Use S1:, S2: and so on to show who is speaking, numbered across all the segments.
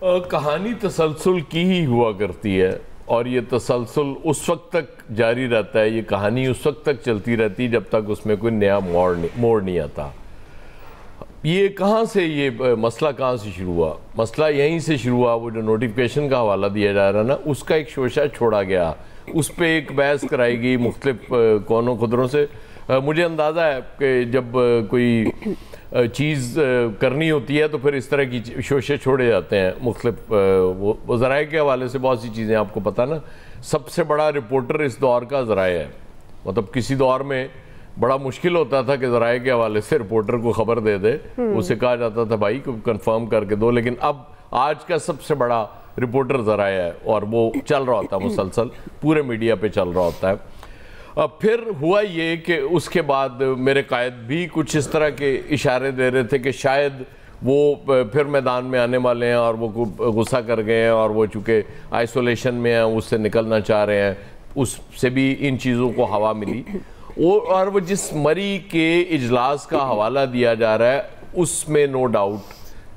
S1: کہانی تسلسل کی ہی ہوا کرتی ہے اور یہ تسلسل اس وقت تک جاری رہتا ہے، یہ کہانی اس وقت تک چلتی رہتی جب تک اس میں کوئی نیا موڑ نہیں آتا۔ یہ کہاں سے یہ مسئلہ کہاں سے شروع ہوا؟ مسئلہ یہیں سے شروع ہوا، وہ جو نوٹیفیکیشن کا حوالہ دیا جا رہا نا، اس کا ایک شوشہ چھوڑا گیا، اس پہ ایک بحث کرائی گئی مختلف کونوں خدروں سے۔ مجھے اندازہ ہے کہ جب کوئی چیز کرنی ہوتی ہے تو پھر اس طرح کی شوشے چھوڑے جاتے ہیں مختلف وہ ذرائع کے حوالے سے بہت سی چیزیں آپ کو پتہ نا۔ سب سے بڑا رپورٹر اس دور کا ذرائع ہے، مطلب کسی دور میں بڑا مشکل ہوتا تھا کہ ذرائع کے حوالے سے رپورٹر کو خبر دے دے، اسے کہا جاتا تھا بھائی کو کنفرم کر کے دو، لیکن اب آج کا سب سے بڑا رپورٹر ذرائع ہے اور وہ چل رہا ہوتا ہے مسلسل، پورے میڈیا پہ چل رہا ہوتا ہے۔ پھر ہوا یہ کہ اس کے بعد میرے قائد بھی کچھ اس طرح کے اشارے دے رہے تھے کہ شاید وہ پھر میدان میں آنے والے ہیں اور وہ غصہ کر گئے ہیں اور وہ چونکہ آئسولیشن میں ہیں اس سے نکلنا چاہ رہے ہیں، اس سے بھی ان چیزوں کو ہوا ملی۔ اور وہ جس مری کے اجلاس کا حوالہ دیا جا رہا ہے اس میں نو ڈاؤٹ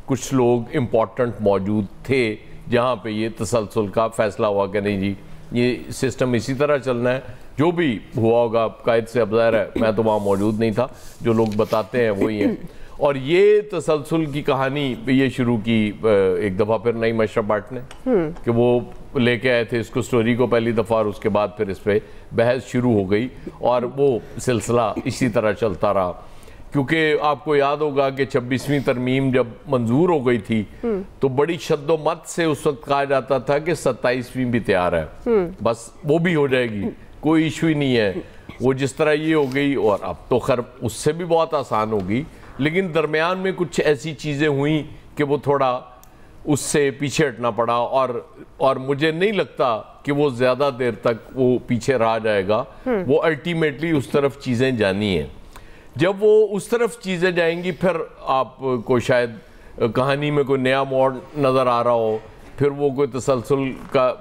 S1: کچھ لوگ امپورٹنٹ موجود تھے جہاں پہ یہ تسلسل کا فیصلہ ہوا کہ نہیں جی یہ سسٹم اسی طرح چلنا ہے، جو بھی ہوا ہوگا قائد سے اب ظاہر ہے میں تو وہاں موجود نہیں تھا، جو لوگ بتاتے ہیں وہی ہیں۔ اور یہ تسلسل کی کہانی یہ شروع کی ایک دفعہ پھر نعیم اشرف بٹ نے کہ وہ لے کے آئے تھے اس کو سٹوری کو پہلی دفعہ، اور اس کے بعد پھر اس پہ بحث شروع ہو گئی اور وہ سلسلہ اسی طرح چلتا رہا۔ کیونکہ آپ کو یاد ہوگا کہ 26ویں ترمیم جب منظور ہو گئی تھی تو بڑی شد و مت سے اس وقت کہا جاتا تھا کہ 27ویں بھی تیار ہے، بس وہ بھی ہو جائے گی، کوئی ایشو ہی نہیں ہے۔ وہ جس طرح یہ ہو گئی اور اب تو خیر اس سے بھی بہت آسان ہوگی، لیکن درمیان میں کچھ ایسی چیزیں ہوئیں کہ وہ تھوڑا اس سے پیچھے ہٹنا پڑا، اور مجھے نہیں لگتا کہ وہ زیادہ دیر تک وہ پیچھے رہ جائے گا، وہ الٹیمیٹلی اس طرف چیزیں جانی ہیں۔ جب وہ اس طرف چیزیں جائیں گی پھر آپ کو شاید کہانی میں کوئی نیا موڑ نظر آ رہا ہو، پھر وہ کوئی تسلسل کا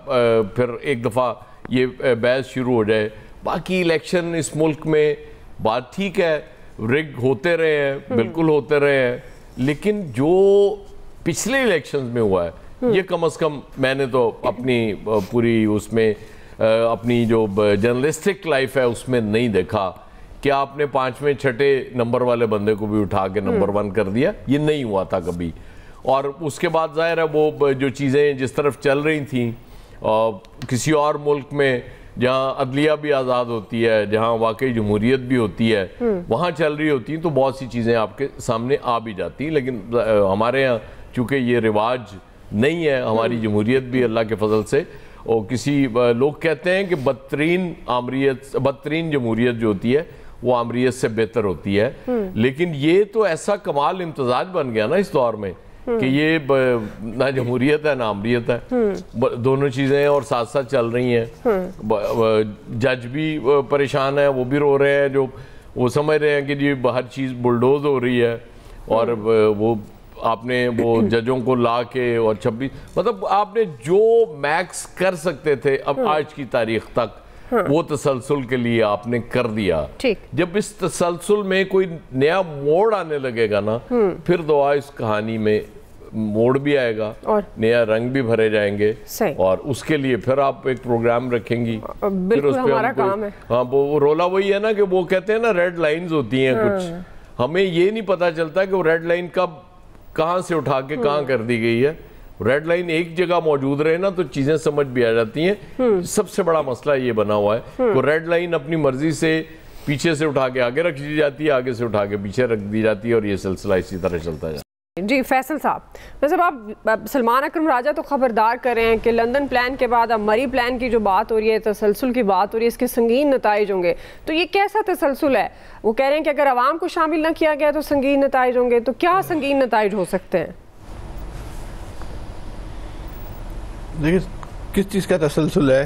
S1: پھر ایک دفعہ یہ بحث شروع ہو جائے۔ باقی الیکشن اس ملک میں بات ٹھیک ہے، رگ ہوتے رہے ہیں، بالکل ہوتے رہے ہیں، لیکن جو پچھلے الیکشنز میں ہوا ہے یہ کم از کم میں نے تو اپنی پوری اس میں اپنی جو جرنلسٹک لائف ہے اس میں نہیں دیکھا کہ آپ نے 5ویں 6 نمبر والے بندے کو بھی اٹھا کے نمبر 1 کر دیا، یہ نہیں ہوا تھا کبھی۔ اور اس کے بعد ظاہر ہے وہ جو چیزیں جس طرف چل رہی تھیں کسی اور ملک میں جہاں عدلیہ بھی آزاد ہوتی ہے، جہاں واقعی جمہوریت بھی ہوتی ہے، وہاں چل رہی ہوتی ہیں تو بہت سی چیزیں آپ کے سامنے آ بھی جاتی ہیں، لیکن ہمارے یہاں چونکہ یہ رواج نہیں ہے، ہماری جمہوریت بھی اللہ کے فضل سے، اور کسی لوگ کہتے ہیں کہ بدترین جمہوریت جو ہوتی ہے وہ آمریت سے بہتر ہوتی ہے، لیکن یہ تو ایسا کمال امتزاج بن گیا نا اس دور میں کہ یہ نہ جمہوریت ہے نہ آمریت ہے، دونوں چیزیں ہیں اور ساتھ ساتھ چل رہی ہیں۔ جج بھی پریشان ہیں، وہ بھی رو رہے ہیں، جو وہ سمجھ رہے ہیں کہ جی ہر چیز بلڈوز ہو رہی ہے، اور وہ آپ نے وہ ججوں کو لا کے اور 26 مطلب آپ نے جو میکس کر سکتے تھے اب آج کی تاریخ تک وہ تسلسل کے لیے آپ نے کر دیا۔ جب اس تسلسل میں کوئی نیا موڑ آنے لگے گا نا پھر دعا اس کہانی میں موڑ بھی آئے گا، نیا رنگ بھی بھرے جائیں گے، اور اس کے لیے پھر آپ ایک پروگرام رکھیں گی۔
S2: بالکل ہمارا کام ہے۔
S1: ہاں وہ رولا وہی ہے نا کہ وہ کہتے ہیں نا ریڈ لائنز ہوتی ہیں کچھ، ہمیں یہ نہیں پتا چلتا کہ وہ ریڈ لائن کب کہاں سے اٹھا کے کہاں کر دی گئی ہے۔ ریڈ لائن ایک جگہ موجود رہے نا تو چیزیں سمجھ بھی آ جاتی ہیں۔ سب سے بڑا مسئلہ یہ بنا ہوا ہے کہ ریڈ لائن اپنی مرضی سے پیچھے سے اٹھا کے آگے رکھ دی جاتی ہے، آگے سے اٹھا کے پیچھے رکھ دی جاتی ہے، اور یہ سلسلہ اسی طرح چلتا ہے۔
S2: جی فیصل صاحب، مطلب آپ سلمان اکرم راجہ تو خبردار کر رہے ہیں کہ لندن پلان کے بعد اب مری پلان کی جو بات ہو رہی ہے، تسلسل کی بات ہو رہی ہے، اس کے سنگین نتائج ہوں گے، تو یہ کیسا تسلسل ہے؟ وہ کہہ رہے ہیں کہ اگر عوام کو شامل نہ کیا گیا تو سنگین نتائج ہوں گے، تو کیا سنگین نتائج ہو سکتے ہیں؟
S3: دیکھیں کس چیز کا تسلسل ہے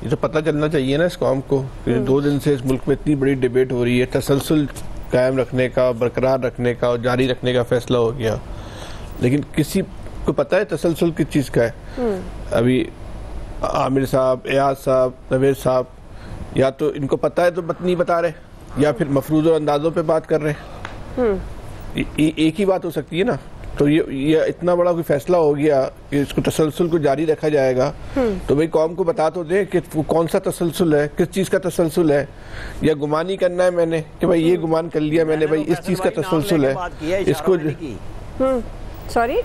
S3: یہ تو پتہ چلنا چاہیے نا اس قوم کو، کہ 2 دن سے اس ملک میں اتنی بڑی ڈیبیٹ ہو رہی ہے، تسلسل قائم رکھنے کا، برقرار رکھنے کا اور جاری رکھنے کا فیصلہ ہو گیا، لیکن کسی کو پتہ ہے تسلسل کس چیز کا ہے؟ ابھی عامر صاحب، ایاز صاحب، نوید صاحب، یا تو ان کو پتہ ہے تو نہیں بتا رہے، یا پھر مفروض اور اندازوں پہ بات کر رہے ہیں۔ ایک ہی بات ہو سکتی ہے نا تو یہ اتنا بڑا کوئی فیصلہ ہو گیا کہ اس کو تسلسل کو جاری رکھا جائے گا، تو بھئی قوم کو بتا تو دیں کہ کون سا تسلسل ہے، کس چیز کا تسلسل ہے، یا گمان ہی کرنا ہے میں نے کہ بھئی یہ گمان کر لیا میں نے بھئی اس چیز کا تسلسل ہے، اس کو
S2: سوری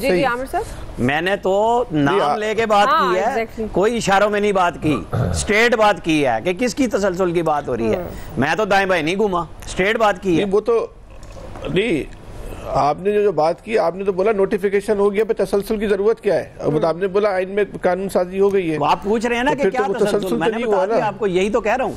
S2: جی عامر صاحب،
S4: میں نے تو نام لے کے بات کی ہے، کوئی اشاروں میں نہیں بات کی، سٹریٹ بات کی ہے کہ کس کی تسلسل کی بات ہو رہی ہے، میں تو دائیں بائیں نہیں گھوما، سٹریٹ بات کی ہے۔
S3: وہ تو نہیں، آپ نے جو بات کی، آپ نے تو بولا نوٹیفیکیشن ہو گیا، پہ تسلسل کی ضرورت کیا ہے؟ اب آپ نے بولا آئین میں قانون سازی ہو گئی ہے،
S4: آپ پوچھ رہے ہیں نا کہ کیا تسلسل، میں نے بتا دیا آپ کو، یہی تو کہہ رہا ہوں۔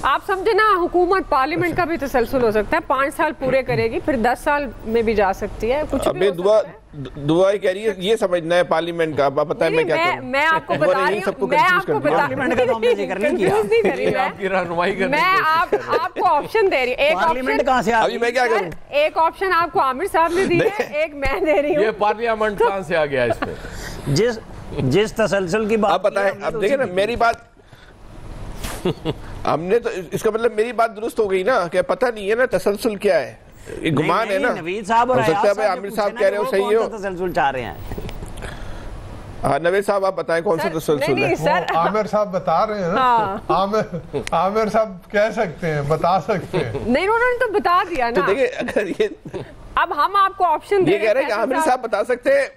S2: آپ سمجھے نا، حکومت پارلیمنٹ کا بھی تسلسل ہو سکتا ہے، 5 سال پورے کرے گی، پھر 10 سال میں بھی جا سکتی ہے، کچھ بھی ہو سکتا ہے۔
S3: دعا کہہ رہی ہے یہ سمجھنا ہے پارلیمنٹ کا، آپ بتائیں میں کیا کروں؟
S2: میں آپ کو بتا رہی ہوں، میں آپ کو
S4: پارلیمنٹ کا نام نے ذکر نہیں کیا،
S2: کنفیوز نہیں کر رہی
S1: آپ کی رہنمائی کرنے
S2: میں آپ کو آپشن دے رہی ہوں، ایک
S4: پارلیمنٹ کہاں سے آ
S3: ابھی میں کیا کروں؟
S2: ایک آپشن آپ کو عامر صاحب نے دی ہے، ایک میں دے رہی ہوں۔
S1: یہ پارلیمنٹ کہاں سے آ گیا اس میں؟
S4: جس تسلسل کی بات
S3: آپ بتائیں، اب دیکھیں نا میری بات، ہم نے تو اس کا مطلب میری بات درست ہو گئی نا کہ پتہ نہیں ہے نا تسلسل کیا ہے، ایک گمان ہے نا۔
S4: نوید صاحب اور
S3: عامر صاحب کہہ رہے ہو صحیح ہو،
S4: تسلسل چاہ رہے ہیں۔
S3: ہاں نوید صاحب آپ بتائیں کون سا تسلسل ہے؟
S5: عامر صاحب بتا رہے ہیں نا، عامر صاحب کہہ سکتے ہیں، بتا سکتے ہیں۔
S2: نہیں، انہوں نے تو بتا دیا
S3: تو
S2: نا۔
S3: دیکھیں اگر یہ
S2: اب ہم آپ کو آپشن
S3: یہ کہہ رہے ہیں کہ عامر صاحب بتا سکتے ہیں،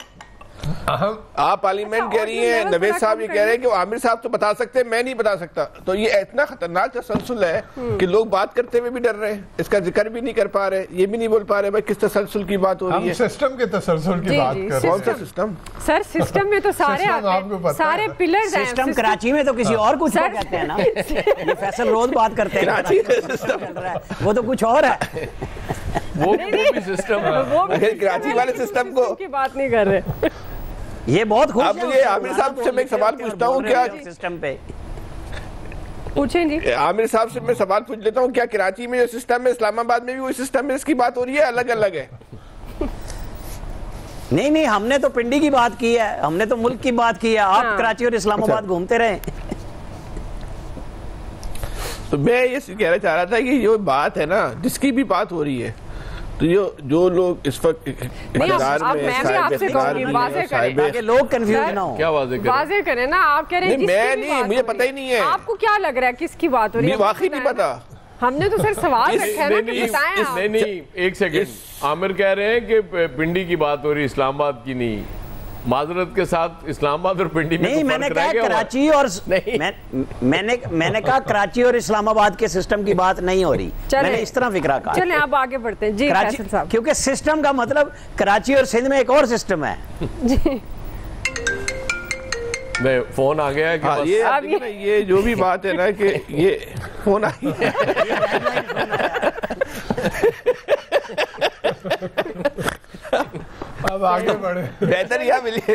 S3: آپ پارلیمنٹ کہہ رہی ہیں، نوید صاحب یہ کہہ رہے ہیں کہ عامر صاحب تو بتا سکتے ہیں، میں نہیں بتا سکتا، تو یہ اتنا خطرناک تسلسل ہے کہ لوگ بات کرتے ہوئے بھی ڈر رہے ہیں، اس کا ذکر بھی نہیں کر پا رہے، یہ بھی نہیں بول پا رہے بھائی کس تسلسل کی بات ہو رہی ہے۔
S5: ہم سسٹم کے تسلسل کی بات کر رہے ہیں۔
S3: کون سا سسٹم؟
S2: سر سسٹم میں تو سارے پلرز ہیں۔
S4: سسٹم کراچی میں تو کسی اور کچھ کو کہتے ہیں نا، یہ فیصل روز بات کرتے ہیں، وہ تو کچھ اور ہے،
S1: وہ بھی سسٹم ہے،
S3: کراچی والے سسٹم کو
S2: کی بات نہیں کر رہے۔
S4: یہ بہت خوش
S3: اب مجھے عامر صاحب سے میں ایک سوال پوچھتا ہوں، کیا
S4: سسٹم پہ
S2: پوچھیں جی
S3: عامر صاحب سے میں سوال پوچھ لیتا ہوں، کیا کراچی میں جو سسٹم ہے اسلام آباد میں بھی وہی سسٹم ہے، اس کی بات ہو رہی ہے الگ الگ ہے؟
S4: نہیں، ہم نے تو پنڈی کی بات کی ہے، ہم نے تو ملک کی بات کی ہے، آپ کراچی اور اسلام آباد گھومتے رہے۔
S3: تو میں یہ کہنا چاہ رہا تھا کہ یہ بات ہے نا جس کی بھی بات ہو رہی ہے، تو جو لوگ اس وقت اقتدار
S4: تاکہ لوگ کنفیوز نہ ہوں،
S1: کیا
S2: واضح کریں نا، آپ کہہ رہے ہیں
S3: میں نہیں، مجھے پتہ ہی نہیں ہے،
S2: آپ کو کیا لگ رہا ہے کس کی بات ہو رہی ہے؟
S3: واقعی نہیں پتا،
S2: ہم نے تو صرف سوال رکھا ہے نا کہ بتائیں آپ۔
S1: نہیں، ایک سیکنڈ، عامر کہہ رہے ہیں کہ پنڈی کی بات ہو رہی ہے، اسلام آباد کی نہیں، معذرت کے ساتھ اسلام آباد اور پنڈی میں
S4: نہیں، میں نے کہا کراچی اور میں نے کہا کراچی اور اسلام آباد کے سسٹم کی بات نہیں ہو رہی، میں نے اس طرح فکرہ کہا۔
S2: چلیں آپ آگے بڑھتے ہیں جی فیصل صاحب،
S4: کیونکہ سسٹم کا مطلب کراچی اور سندھ میں ایک اور سسٹم ہے۔
S1: میں فون آ گیا ہے کہ
S3: یہ جو بھی بات ہے نا کہ یہ فون آ گیا
S5: اب آگے بڑھے،
S3: بہتر یہ ملی